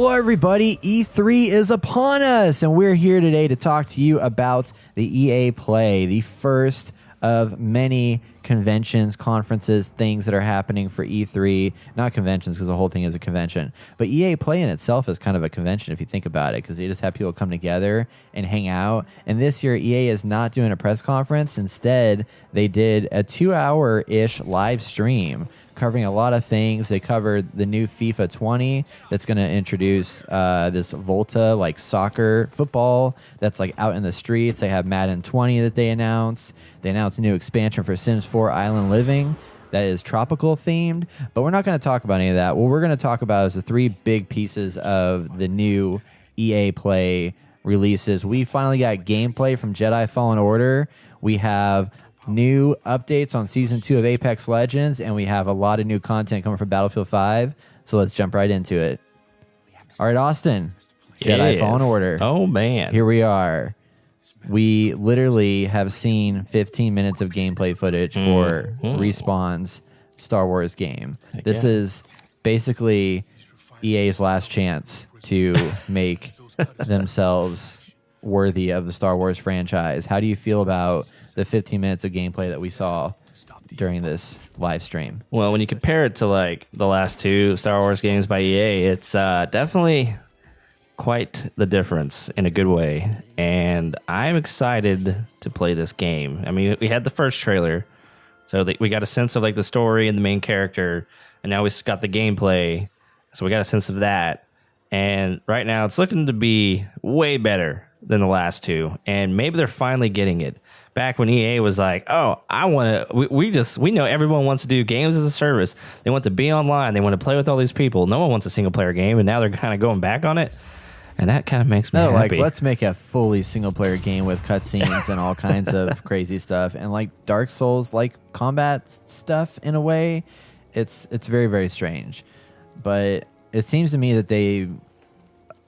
Hello, everybody. E3 is upon us, and we're here today to talk to you about the EA Play, the first of many conventions, conferences, things that are happening for E3. Not conventions, because the whole thing is a convention. But EA Play in itself is kind of a convention if you think about it, because they just have people come together and hang out. And this year, EA is not doing a press conference. Instead, they did a 2-hour-ish live stream covering a lot of things. They covered the new FIFA 20 that's going to introduce this Volta, like soccer football that's like out in the streets. They have Madden 20 that they announced. They announced a new expansion for Sims 4 Island Living that is tropical themed, but we're not going to talk about any of that. What we're going to talk about is the three big pieces of the new EA Play releases. We finally got gameplay from Jedi Fallen Order. We have new updates on Season 2 of Apex Legends, and we have a lot of new content coming from Battlefield 5, so let's jump right into it. All right, Austin, Jedi Fallen Order. Oh, man. Here we are. We literally have seen 15 minutes of gameplay footage for Respawn's Star Wars game. This is basically EA's last chance to make themselves worthy of the Star Wars franchise. How do you feel about the 15 minutes of gameplay that we saw during this live stream? Well, when you compare it to like the last two Star Wars games by EA, it's definitely quite the difference in a good way. And I'm excited to play this game. I mean, we had the first trailer, so we got a sense of like the story and the main character, and now we got the gameplay, so we got a sense of that. And right now, it's looking to be way better than the last two, and maybe they're finally getting it. Back when EA was like, "Oh, I want to," we know everyone wants to do games as a service. They want to be online. They want to play with all these people. No one wants a single player game, and now they're kind of going back on it, and that kind of makes me happy. Like, let's make a fully single player game with cutscenes and all kinds of crazy stuff, and like Dark Souls, like combat stuff in a way. It's very, very strange, but it seems to me that they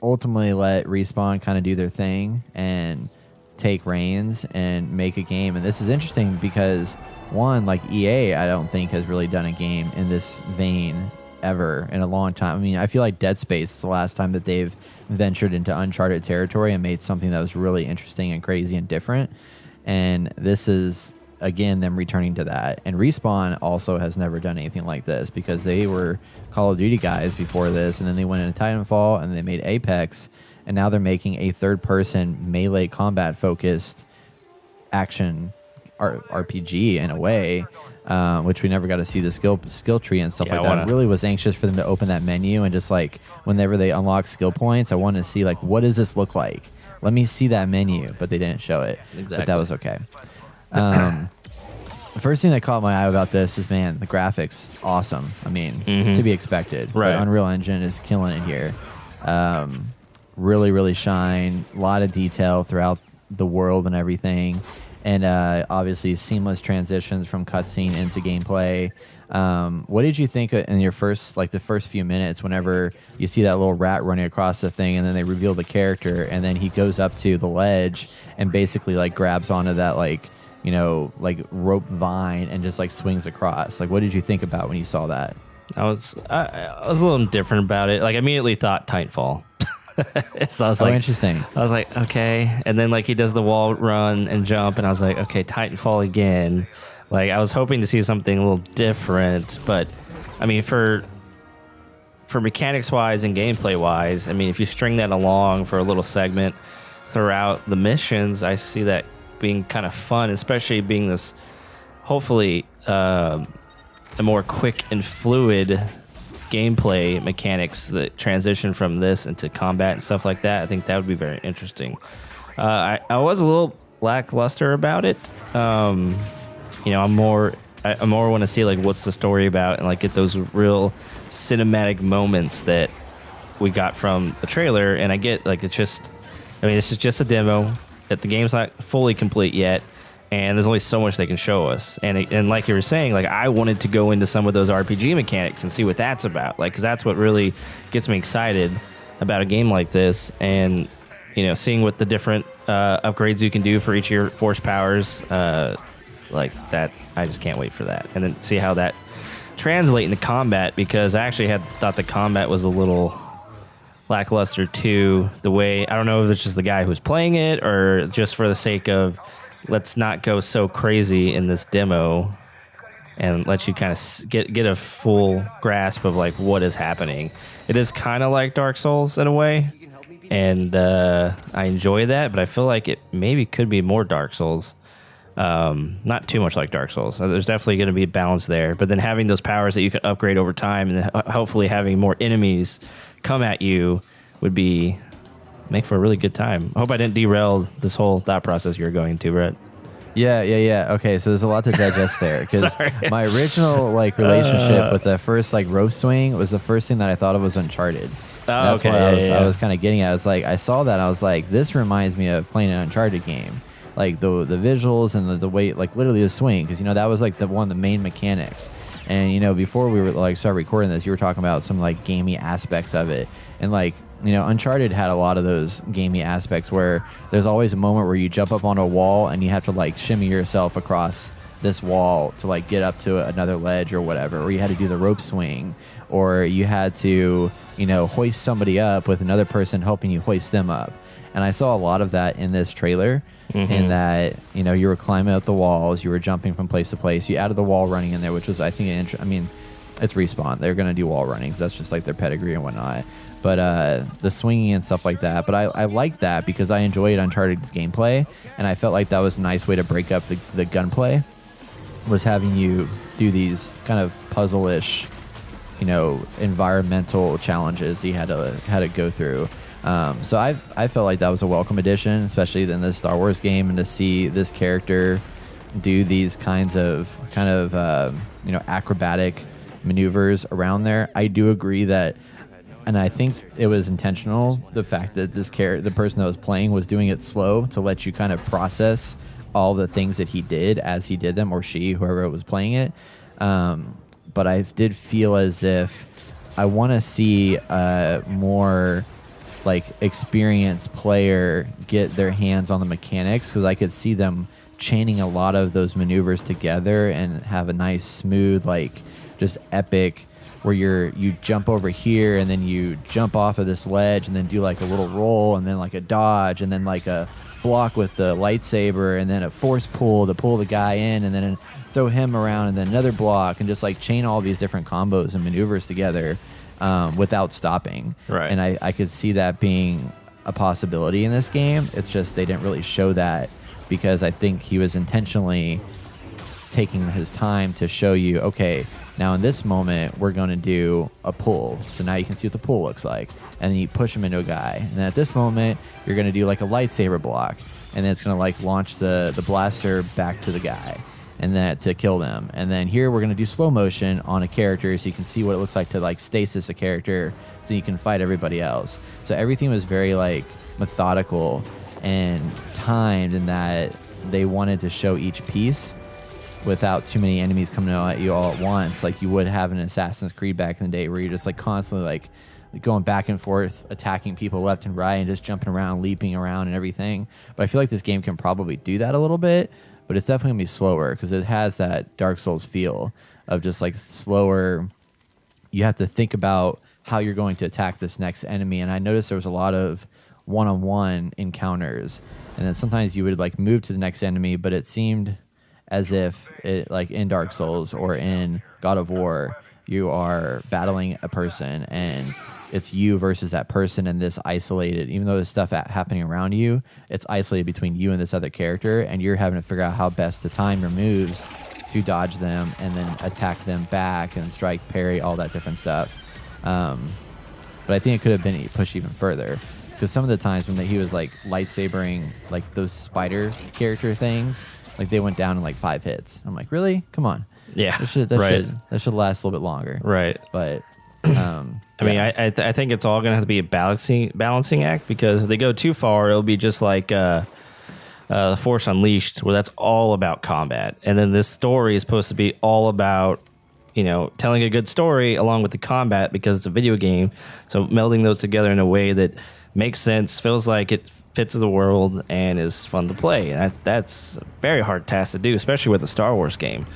ultimately let Respawn kind of do their thing and take reins and make a game. And this is interesting because, one, like EA, I don't think has really done a game in this vein ever in a long time. I mean, I feel like Dead Space is the last time that they've ventured into Uncharted territory and made something that was really interesting and crazy and different. And this is, again, them returning to that. And Respawn also has never done anything like this because they were Call of Duty guys before this, and then they went into Titanfall, and they made Apex, and now they're making a third-person melee combat-focused action RPG in a way, which we never got to see the skill tree and stuff like that. I really was anxious for them to open that menu and just like whenever they unlock skill points, I wanted to see like, what does this look like? Let me see that menu, but they didn't show it. Exactly. But that was okay. The first thing that caught my eye about this is, man, the graphics, awesome. I mean, to be expected. Right. But Unreal Engine is killing it here. Really, really shine. A lot of detail throughout the world and everything. And obviously seamless transitions from cutscene into gameplay. What did you think in your the first few minutes whenever you see that little rat running across the thing and then they reveal the character and then he goes up to the ledge and basically like grabs onto that like rope vine and just like swings across? Like, what did you think about when you saw that? I was a little different about it. Like, I immediately thought Titanfall. So I was like, interesting. I was like, okay. And then like he does the wall run and jump, and I was like, okay, Titanfall again. Like, I was hoping to see something a little different, but I mean, for mechanics wise and gameplay wise, I mean, if you string that along for a little segment throughout the missions, I see that being kind of fun, especially being this hopefully a more quick and fluid gameplay mechanics that transition from this into combat and stuff like that. I think that would be very interesting. I was a little lackluster about it. I more want to see like what's the story about and like get those real cinematic moments that we got from the trailer. And I get like this is just a demo. That the game's not fully complete yet, and there's only so much they can show us. And like you were saying, like I wanted to go into some of those RPG mechanics and see what that's about, like because that's what really gets me excited about a game like this. And seeing what the different upgrades you can do for each of your force powers, like that, I just can't wait for that. And then see how that translate into combat, because I actually thought the combat was a little lackluster too. The way, I don't know if it's just the guy who's playing it or just for the sake of let's not go so crazy in this demo and let you kind of get a full grasp of like what is happening. It is kind of like Dark Souls in a way, and I enjoy that, but I feel like it maybe could be more Dark Souls. Not too much like Dark Souls. There's definitely going to be a balance there, but then having those powers that you can upgrade over time, and then hopefully having more enemies come at you would make for a really good time. I hope I didn't derail this whole thought process you're going to, Brett. Yeah. Okay, so there's a lot to digest there because my original like relationship with the first like rope swing was the first thing that I thought of was Uncharted. That's okay. what I was kind of getting at. I was like, I saw that, I was like, this reminds me of playing an Uncharted game, like the visuals and the way, like literally the swing, because that was like one of the main mechanics. And before we were like start recording this, you were talking about some like gamey aspects of it, and like Uncharted had a lot of those gamey aspects where there's always a moment where you jump up on a wall and you have to like shimmy yourself across this wall to like get up to another ledge or whatever, or you had to do the rope swing, or you had to hoist somebody up with another person helping you hoist them up. And I saw a lot of that in this trailer. In that you were climbing up the walls, you were jumping from place to place, you added the wall running in there, which was I think it's Respawn, they're going to do wall runnings, that's just like their pedigree and whatnot. But the swinging and stuff like that, but I like that because I enjoyed Uncharted's gameplay, and I felt like that was a nice way to break up the gunplay, was having you do these kind of puzzle-ish environmental challenges you had to go through. So I felt like that was a welcome addition, especially in the Star Wars game, and to see this character do these kinds of acrobatic maneuvers around there. I do agree that, and I think it was intentional, the fact that the person that was playing was doing it slow to let you kind of process all the things that he did as he did them, or she, whoever was playing it. But I did feel as if I want to see more like experienced player get their hands on the mechanics, because I could see them chaining a lot of those maneuvers together and have a nice smooth, like just epic, where you jump over here and then you jump off of this ledge and then do like a little roll and then like a dodge and then like a block with the lightsaber and then a force pull to pull the guy in and then throw him around and then another block, and just like chain all these different combos and maneuvers together without stopping. Right. And I could see that being a possibility in this game. It's just they didn't really show that, because I think he was intentionally taking his time to show you, okay, now in this moment we're going to do a pull, so now you can see what the pull looks like, and then you push him into a guy, and then at this moment you're going to do like a lightsaber block, and then it's going to like launch the blaster back to the guy, and then to kill them. And then here we're going to do slow motion on a character so you can see what it looks like to like stasis a character so you can fight everybody else. So everything was very like methodical and timed, in that they wanted to show each piece without too many enemies coming out at you all at once, like you would have in Assassin's Creed back in the day, where you're just like constantly like going back and forth, attacking people left and right, and just jumping around, leaping around and everything. But I feel like this game can probably do that a little bit, but it's definitely gonna be slower, because it has that Dark Souls feel of just like slower. You have to think about how you're going to attack this next enemy. And I noticed there was a lot of one-on-one encounters, and then sometimes you would like move to the next enemy, but it seemed as if it, like in Dark Souls or in God of War, you are battling a person and it's you versus that person, and this isolated, even though there's stuff happening around you, it's isolated between you and this other character, and you're having to figure out how best to time your moves to dodge them and then attack them back and strike, parry, all that different stuff. But I think it could have been pushed even further, because some of the times when he was like lightsabering like those spider character things, like they went down in like 5 hits. I'm like, really? Come on. Yeah. That should last a little bit longer. Right. But I mean, I think it's all going to have to be a balancing act, because if they go too far, it'll be just like Force Unleashed, where that's all about combat. And then this story is supposed to be all about, telling a good story along with the combat, because it's a video game. So melding those together in a way that makes sense, feels like it fits the world, and is fun to play. And that's a very hard task to do, especially with a Star Wars game.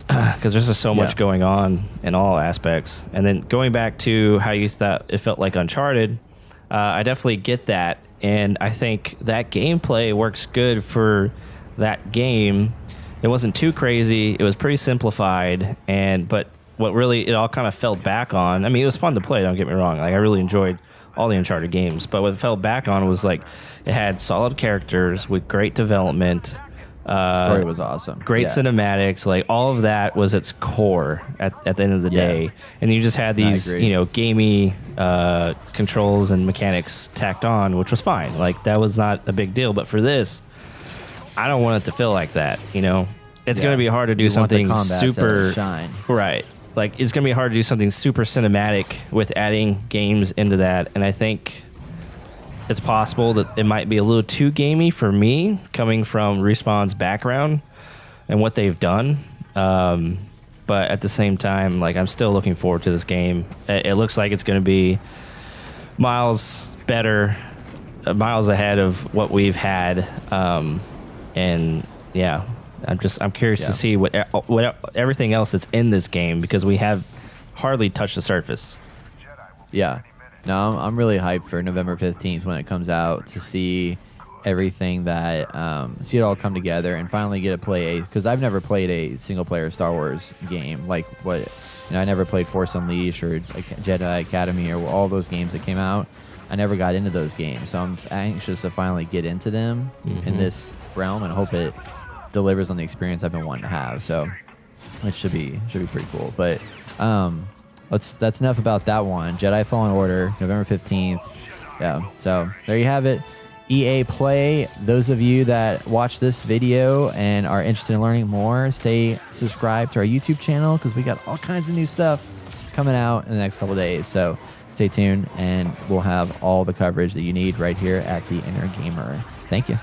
Because there's just so much going on in all aspects. And then going back to how you thought it felt like Uncharted, I definitely get that, and I think that gameplay works good for that game. It wasn't too crazy. It was pretty simplified, but what really it all kind of fell back on. I mean, it was fun to play. Don't get me wrong. Like I really enjoyed all the Uncharted games, but what it fell back on was like it had solid characters with great development. Story was awesome. Great cinematics, like all of that was its core at the end of the day. And you just had these, gamey controls and mechanics tacked on, which was fine. Like that was not a big deal. But for this, I don't want it to feel like that. It's going to be hard to do something super shine. Right. Like it's going to be hard to do something super cinematic with adding games into that. And I think it's possible that it might be a little too gamey for me, coming from Respawn's background and what they've done. But at the same time, like I'm still looking forward to this game. It looks like it's going to be miles better, miles ahead of what we've had. And yeah, I'm curious to see what everything else that's in this game, because we have hardly touched the surface. Yeah. No, I'm really hyped for November 15th when it comes out to see everything that, see it all come together and finally get to play because I've never played a single player Star Wars game like I never played Force Unleashed or Jedi Academy or all those games that came out. I never got into those games, so I'm anxious to finally get into them in this realm and hope it delivers on the experience I've been wanting to have. So it should be pretty cool. But that's enough about that one. Jedi Fallen Order, November 15th. Yeah, so there you have it. EA Play. Those of you that watch this video and are interested in learning more, stay subscribed to our YouTube channel because we got all kinds of new stuff coming out in the next couple of days. So stay tuned and we'll have all the coverage that you need right here at The Inner Gamer. Thank you.